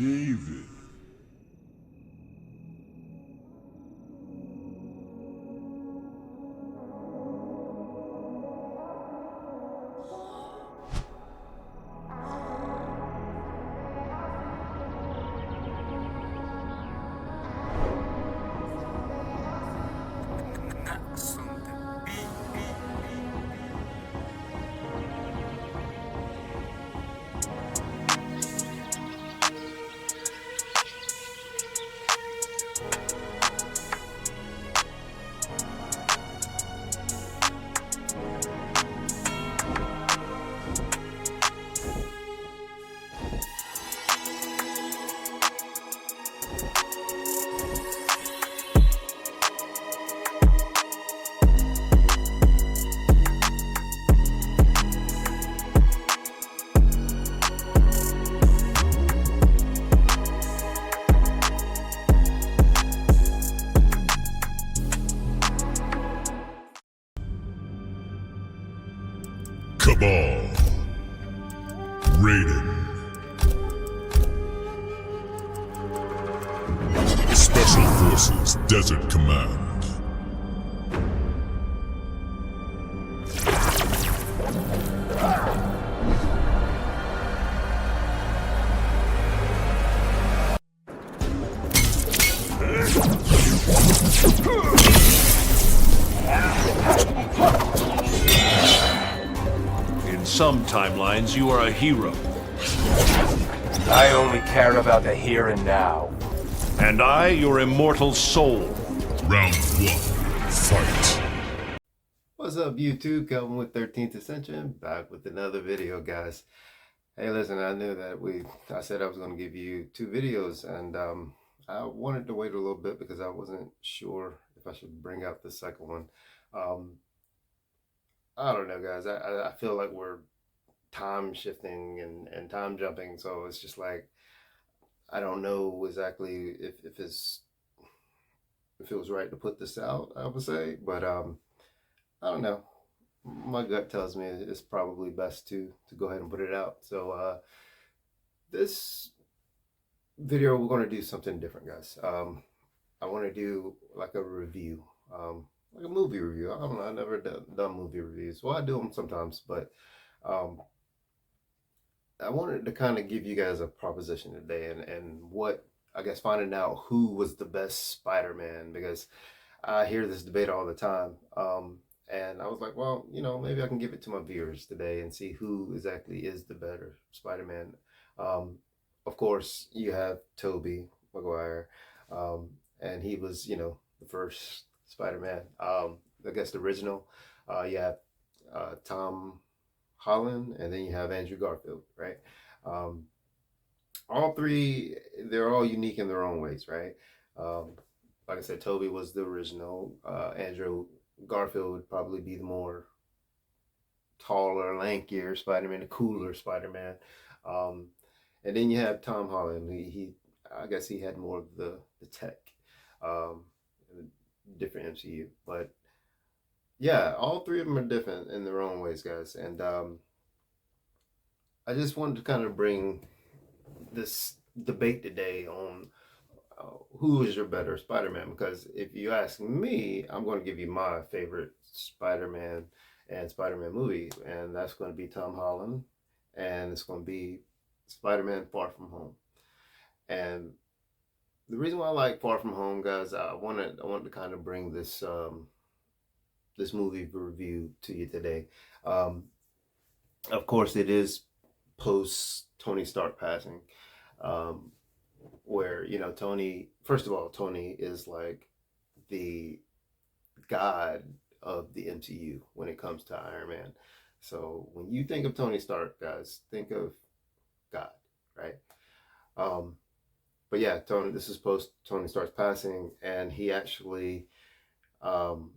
David. Cabal. Raiden. Special Forces Desert Command. In some timelines, you are a hero. I only care about the here and now. And I, your immortal soul. Round 1. Fight. What's up, YouTube? Kelvin with 13th Ascension, back with another video, guys. Hey, listen, I knew that I said I was going to give you 2 videos, and I wanted to wait a little bit because I wasn't sure if I should bring out the second one. I don't know, guys. I feel like we're time shifting and time jumping, so it's just like I don't know exactly if it was right to put this out, I would say, but I don't know. My gut tells me it's probably best to go ahead and put it out. So this video, we're going to do something different, guys. I want to do like a review, like a movie review. I don't know. I've never done movie reviews. Well, I do them sometimes, but I wanted to kind of give you guys a proposition today, and what, I guess, finding out who was the best Spider-Man, because I hear this debate all the time. And I was like, well, maybe I can give it to my viewers today and see who exactly is the better Spider-Man. Of course, you have Tobey Maguire, and he was, the first Spider-Man. I guess the original. You have Tom Holland, and then you have Andrew Garfield, right? All three, they're all unique in their own ways, right? Like I said, Tobey was the original. Andrew Garfield would probably be the more taller, lankier Spider-Man, the cooler Spider-Man. And then you have Tom Holland. I guess he had more of the tech, different MCU. But yeah, all three of them are different in their own ways, guys. And I just wanted to kind of bring this debate today on who is your better Spider-Man, because if you ask me, I'm going to give you my favorite Spider-Man and Spider-Man movie, and that's going to be Tom Holland, and it's going to be Spider-Man Far From Home. And the reason why I like Far From Home, guys, I wanted to kind of bring this this movie review to you today. Of course, it is post Tony Stark passing, where Tony, first of all, Tony is like the god of the MCU when it comes to Iron Man. So when you think of Tony Stark, guys, think of God, right? But yeah, this is post Tony Stark's passing, and he actually Tom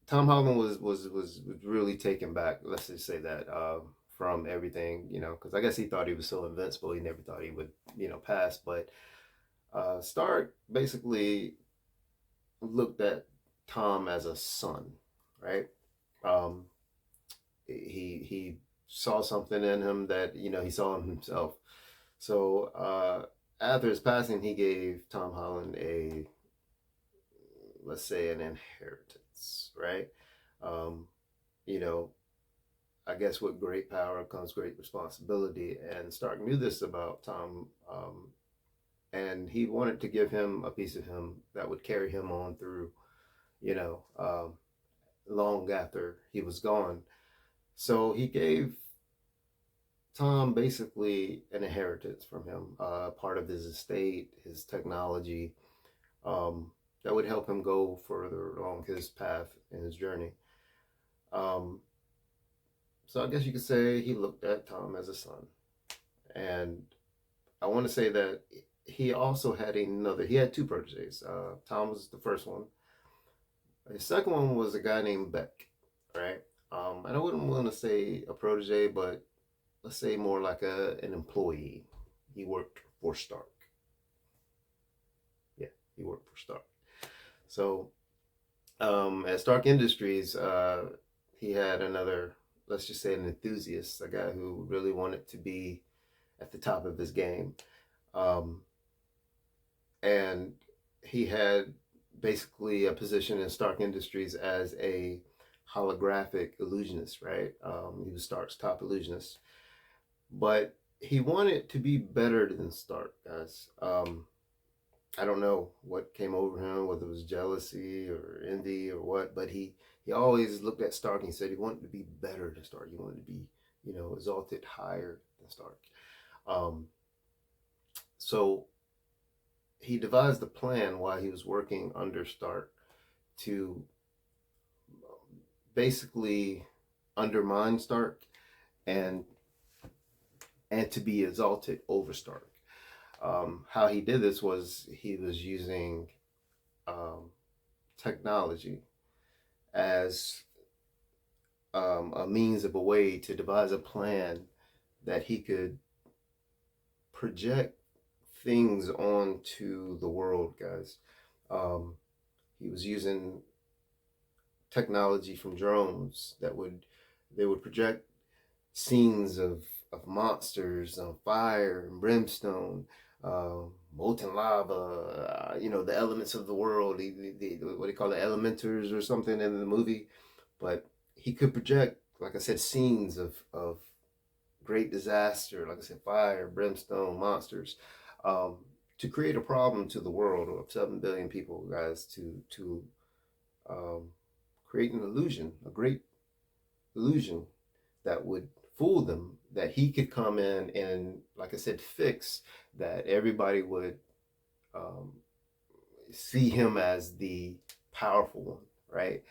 Holland was really taken back, let's just say that, from everything, because I guess he thought he was so invincible, he never thought he would, pass. But Stark basically looked at Tom as a son, right? He saw something in him that he saw in himself. So after his passing, he gave Tom Holland a, let's say, an inheritance, right? Um, you know, I guess with great power comes great responsibility, and Stark knew this about Tom, and he wanted to give him a piece of him that would carry him on through, you know, long after he was gone. So he gave Tom basically an inheritance from him, part of his estate, his technology, um, that would help him go further along his path in his journey. Um, so I guess you could say he looked at Tom as a son. And I want to say that he also had he had two proteges. Tom was the first one. His second one was a guy named Beck, right? And I wouldn't want to say a protege, but let's say more like an employee. He worked for Stark. Yeah, he worked for Stark. So at Stark Industries, he had another, let's just say, an enthusiast, a guy who really wanted to be at the top of his game. Um, and he had basically a position in Stark Industries as a holographic illusionist, right? He was Stark's top illusionist. But he wanted to be better than Stark, guys. I don't know what came over him, whether it was jealousy or envy or what, but he always looked at Stark and he said he wanted to be better than Stark. He wanted to be, exalted higher than Stark. So he devised a plan while he was working under Stark to basically undermine Stark and to be exalted over Stark. How he did this was he was using technology as a means of a way to devise a plan that he could project things onto the world, guys. He was using technology from drones they would project scenes of monsters on fire and brimstone, molten lava, the elements of the world, what they call the elementers or something in the movie. But he could project, like I said, scenes of great disaster, like I said, fire, brimstone, monsters, to create a problem to the world of 7 billion people, guys, to create an illusion, a great illusion that would fool them that he could come in and, like I said, fix that everybody would see him as the powerful one, right?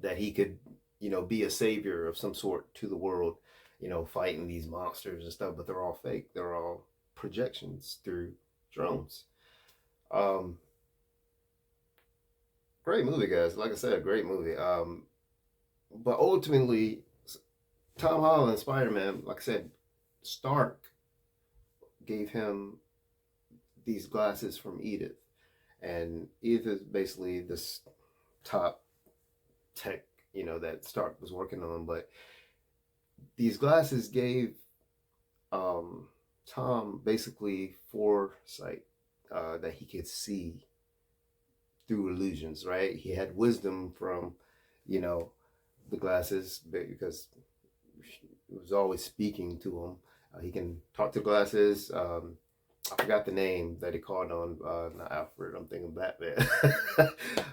That he could, be a savior of some sort to the world, fighting these monsters and stuff, but they're all fake. They're all projections through drones. Great movie, guys. Like I said, great movie. But ultimately, Tom Holland, Spider-Man, like I said, Stark gave him these glasses from Edith. And Edith is basically this top tech, that Stark was working on. But these glasses gave Tom basically foresight, that he could see through illusions, right? He had wisdom from, the glasses because it was always speaking to him. He can talk to glasses. I forgot the name that he called on. Not Alfred. I'm thinking Batman.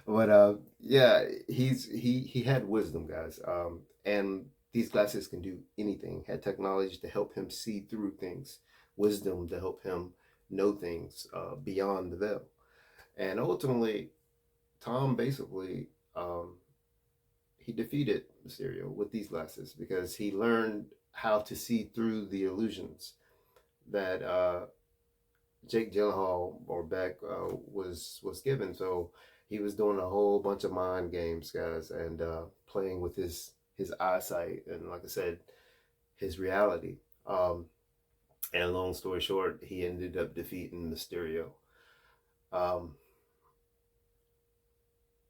But yeah, he had wisdom, guys. And these glasses can do anything. Had technology to help him see through things, wisdom to help him know things beyond the veil. And ultimately, Tom basically he defeated Mysterio with these glasses because he learned how to see through the illusions that Jake Gyllenhaal or Beck was given. So he was doing a whole bunch of mind games, guys, and playing with his eyesight and, like I said, his reality. And long story short, he ended up defeating Mysterio.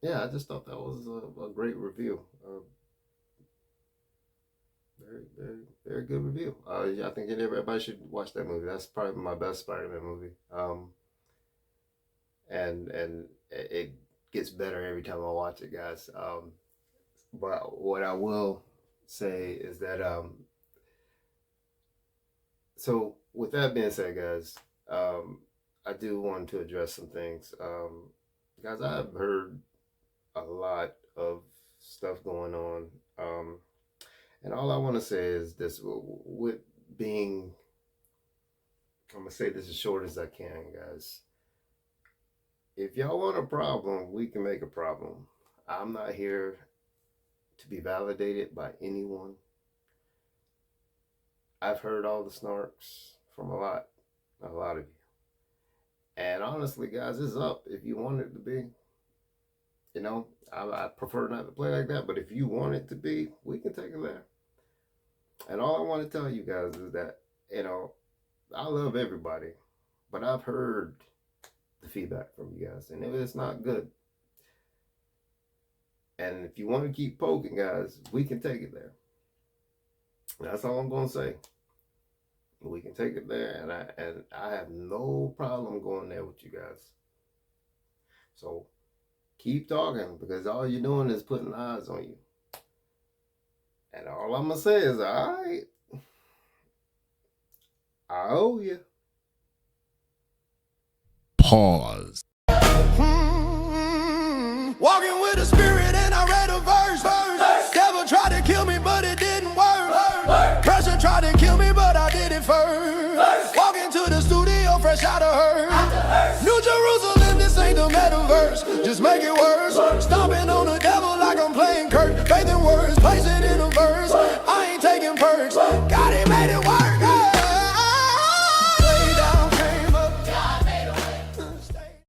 Yeah, I just thought that was a great review. very good review. I think everybody should watch that movie. That's probably my best Spider-Man movie. And it gets better every time I watch it, guys. But what I will say is that so with that being said, guys, I do want to address some things. Guys, I've heard a lot of stuff going on. And all I want to say is this, with being, I'm going to say this as short as I can, guys. If y'all want a problem, we can make a problem. I'm not here to be validated by anyone. I've heard all the snarks from a lot of you. And honestly, guys, it's up if you want it to be. You know, I prefer not to play like that, but if you want it to be, we can take it there. And all I want to tell you guys is that, you know, I love everybody, but I've heard the feedback from you guys, and it's not good. And if you want to keep poking, guys, we can take it there. That's all I'm going to say. We can take it there, and I have no problem going there with you guys. So keep talking, because all you're doing is putting eyes on you. And all I'm going to say is, all right, I owe you. Pause. Walking with a spirit and I read a verse. Devil tried to kill me, but it didn't work. Pressure tried to kill me, but I did it first. Walking to the studio fresh out of her. New Jerusalem, this ain't the metaverse. Just make it worse. Stop